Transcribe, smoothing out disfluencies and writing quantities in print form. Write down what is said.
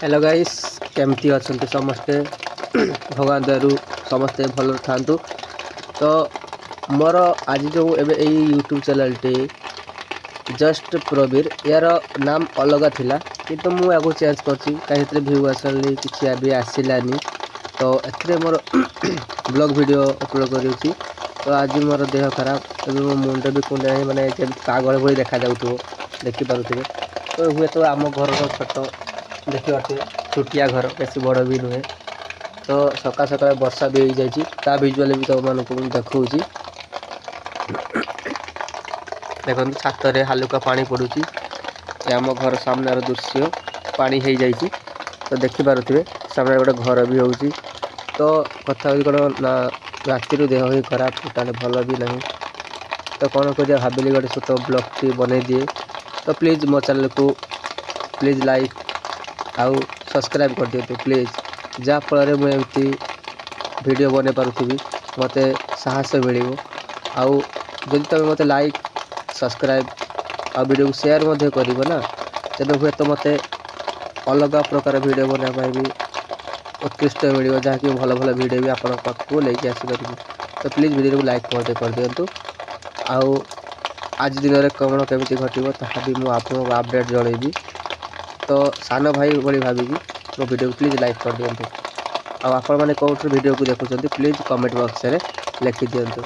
Hello guys केमती अच्छे समस्ते भगवान दयारू समस्ते भल था। तो मोर आज जो एबे यूट्यूब चैनल टी जस्ट प्रवीर यार नाम अलग थिला किंतु मु आगो चेंज करछि कहीं भ्यू आसली किसी अभी आसलानी। तो ए मोर ब्लॉग वीडियो अपलोड करूँ। तो आज मोर देह खराब मो मुंड भी कुंडे माने पागल भाई देखा जाऊ देखिपे। तो हुए तो आम घर छोट देखिए छुटिया घर बेसी बड़ भी नुहे। तो सका सका वर्षा भी हो जाए विजुअल भी तुम मानक देखा देखो छात हालुका पानी पड़ुची आम घर सामनार दृश्य पानी हो जाए। तो देखिपे सामने गोटे घर भी होची। तो कथा कौन ना राति देह ही खराब टोटाल भल भी नहीं। तो कौन कर भाविली गोटे छोट ब्लॉग टी बन दिए। तो प्लीज़ मो चैनल को प्लीज़ लाइक आउ सब्सक्राइब कर दियो प्लीज़ जहाँफल मुझे वीडियो बन पार्थी मत साहस मिल। आउ जदि तुम मत लाइक सब्सक्राइब आ वीडियो को शेयर करना तेज हुए तो मत अलग प्रकार वीडियो बनाई भी उत्कृष्ट मिल जहाँकि भल भल वीडियो भी आपण पाखक लेकिन आसपारि। तो प्लीज़ वीडियो को लाइक कर दिंतु। आउ आज दिन में कौन केमी घटो ताकि भी मुझे आपको अपडेट जनइबी। तो सान भाई भाई भाविकी मो वीडियो को प्लीज़ लाइक कर दिंतु। आप मैंने कौन वीडियो को देखुं प्लीज़ कमेंट बॉक्स में लिखि दिंतु।